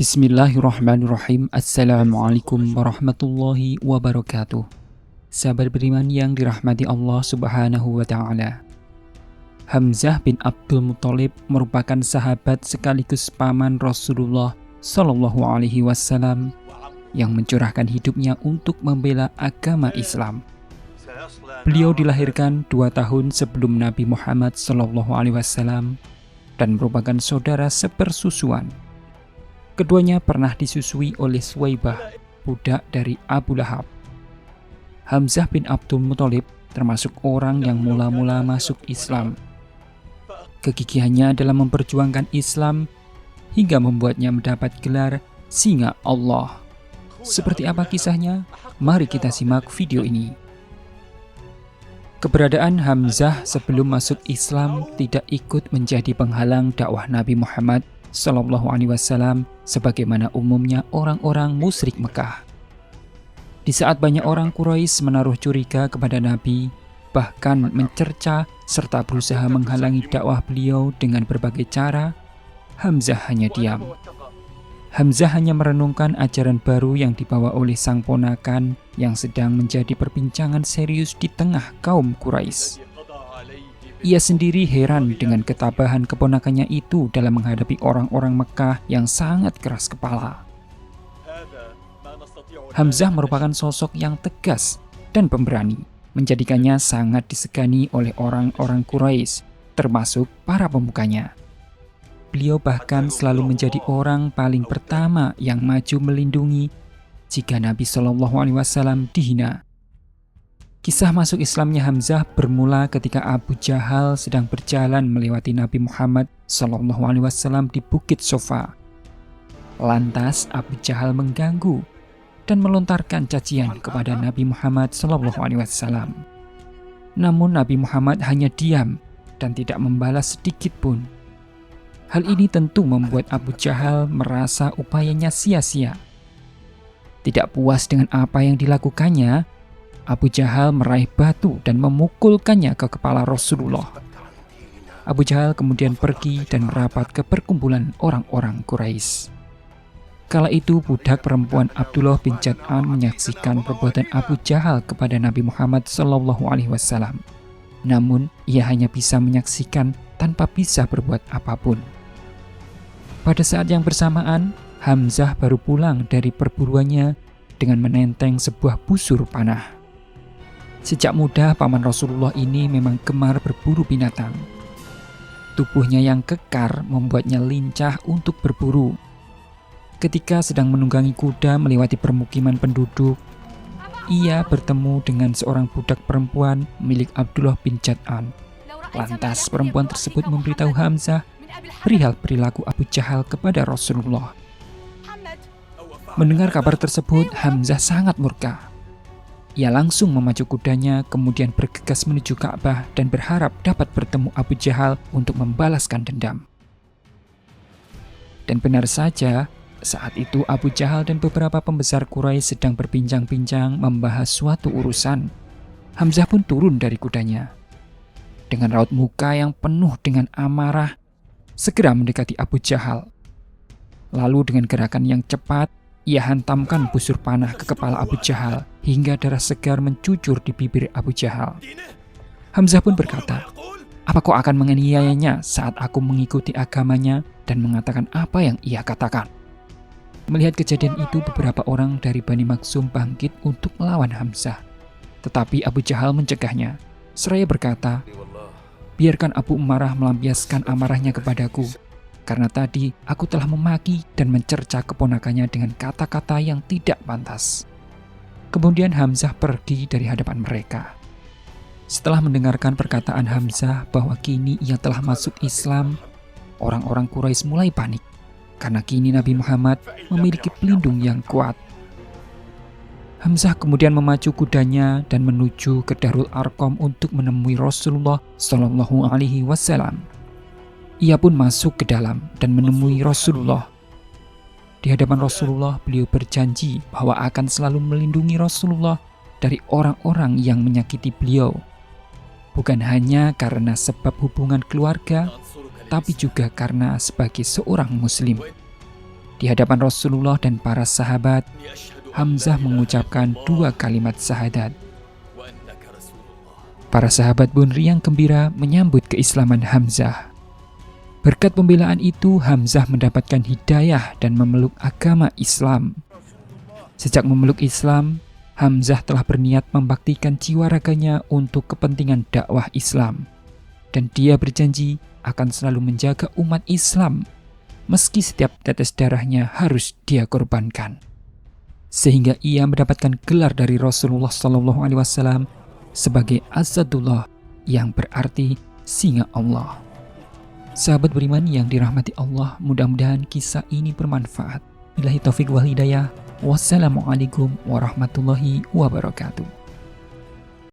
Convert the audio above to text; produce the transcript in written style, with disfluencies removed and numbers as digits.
Bismillahirrahmanirrahim. Assalamualaikum warahmatullahi wabarakatuh. Sahabat beriman yang dirahmati Allah Subhanahu wa Ta'ala. Hamzah bin Abdul Muthalib merupakan sahabat sekaligus paman Rasulullah Shallallahu Alaihi Wasallam yang mencurahkan hidupnya untuk membela agama Islam. Beliau dilahirkan 2 tahun sebelum Nabi Muhammad Shallallahu Alaihi Wasallam dan merupakan saudara sepersusuan. Keduanya pernah disusui oleh Suwaibah, budak dari Abu Lahab. Hamzah bin Abdul Muthalib termasuk orang yang mula-mula masuk Islam. Kegigihannya dalam memperjuangkan Islam hingga membuatnya mendapat gelar Singa Allah. Seperti apa kisahnya? Mari kita simak video ini. Keberadaan Hamzah sebelum masuk Islam tidak ikut menjadi penghalang dakwah Nabi Muhammad Sallallahu Alaihi Wasallam sebagaimana umumnya orang-orang musyrik Mekah. Di saat banyak orang Quraisy menaruh curiga kepada Nabi, bahkan mencerca serta berusaha menghalangi dakwah beliau dengan berbagai cara, Hamzah hanya diam. Hamzah hanya merenungkan ajaran baru yang dibawa oleh sang ponakan yang sedang menjadi perbincangan serius di tengah kaum Quraisy. Ia sendiri heran dengan ketabahan keponakannya itu dalam menghadapi orang-orang Mekah yang sangat keras kepala. Hamzah merupakan sosok yang tegas dan pemberani, menjadikannya sangat disegani oleh orang-orang Quraisy, termasuk para pemukanya. Beliau bahkan selalu menjadi orang paling pertama yang maju melindungi jika Nabi Shallallahu Alaihi Wasallam dihina. Kisah masuk Islamnya Hamzah bermula ketika Abu Jahal sedang berjalan melewati Nabi Muhammad Sallallahu Alaihi Wasallam di Bukit Sofa. Lantas Abu Jahal mengganggu dan melontarkan cacian kepada Nabi Muhammad Sallallahu Alaihi Wasallam. Namun Nabi Muhammad hanya diam dan tidak membalas sedikit pun. Hal ini tentu membuat Abu Jahal merasa upayanya sia-sia. Tidak puas dengan apa yang dilakukannya, Abu Jahal meraih batu dan memukulkannya ke kepala Rasulullah. Abu Jahal kemudian pergi dan merapat ke perkumpulan orang-orang Quraisy. Kala itu budak perempuan Abdullah bin Jad'an menyaksikan perbuatan Abu Jahal kepada Nabi Muhammad Sallallahu Alaihi Wasallam. Namun ia hanya bisa menyaksikan tanpa bisa berbuat apapun. Pada saat yang bersamaan, Hamzah baru pulang dari perburuannya dengan menenteng sebuah busur panah. Sejak muda, paman Rasulullah ini memang gemar berburu binatang. Tubuhnya yang kekar membuatnya lincah untuk berburu. Ketika sedang menunggangi kuda melewati permukiman penduduk, ia bertemu dengan seorang budak perempuan milik Abdullah bin Jad'an. Lantas perempuan tersebut memberitahu Hamzah perihal perilaku Abu Jahal kepada Rasulullah. Mendengar kabar tersebut, Hamzah sangat murka. Ia langsung memacu kudanya, kemudian bergegas menuju Ka'bah dan berharap dapat bertemu Abu Jahal untuk membalaskan dendam. Dan benar saja, saat itu Abu Jahal dan beberapa pembesar Quraisy sedang berbincang-bincang membahas suatu urusan. Hamzah pun turun dari kudanya. Dengan raut muka yang penuh dengan amarah, segera mendekati Abu Jahal. Lalu dengan gerakan yang cepat, ia hantamkan busur panah ke kepala Abu Jahal hingga darah segar mencucur di bibir Abu Jahal. Hamzah pun berkata, "Apa kau akan menganiayanya saat aku mengikuti agamanya dan mengatakan apa yang ia katakan?" Melihat kejadian itu, beberapa orang dari Bani Makhzum bangkit untuk melawan Hamzah. Tetapi Abu Jahal mencegahnya, seraya berkata, "Biarkan Abu Umarah melampiaskan amarahnya kepadaku. Karena tadi aku telah memaki dan mencerca keponakannya dengan kata-kata yang tidak pantas." Kemudian Hamzah pergi dari hadapan mereka. Setelah mendengarkan perkataan Hamzah bahwa kini ia telah masuk Islam, orang-orang Quraisy mulai panik karena kini Nabi Muhammad memiliki pelindung yang kuat. Hamzah kemudian memacu kudanya dan menuju ke Darul Arqam untuk menemui Rasulullah Shallallahu Alaihi Wasallam. Ia pun masuk ke dalam dan menemui Rasulullah. Di hadapan Rasulullah, beliau berjanji bahwa akan selalu melindungi Rasulullah dari orang-orang yang menyakiti beliau. Bukan hanya karena sebab hubungan keluarga, tapi juga karena sebagai seorang muslim. Di hadapan Rasulullah dan para sahabat, Hamzah mengucapkan 2 kalimat syahadat. Para sahabat pun riang gembira menyambut keislaman Hamzah. Berkat pembelaan itu, Hamzah mendapatkan hidayah dan memeluk agama Islam. Sejak memeluk Islam, Hamzah telah berniat membaktikan jiwa raganya untuk kepentingan dakwah Islam. Dan dia berjanji akan selalu menjaga umat Islam, meski setiap tetes darahnya harus dia korbankan. Sehingga ia mendapatkan gelar dari Rasulullah SAW sebagai Asadullah, yang berarti singa Allah. Sahabat beriman yang dirahmati Allah, mudah-mudahan kisah ini bermanfaat. Billahi taufiq wal hidayah. Wassalamualaikum warahmatullahi wabarakatuh.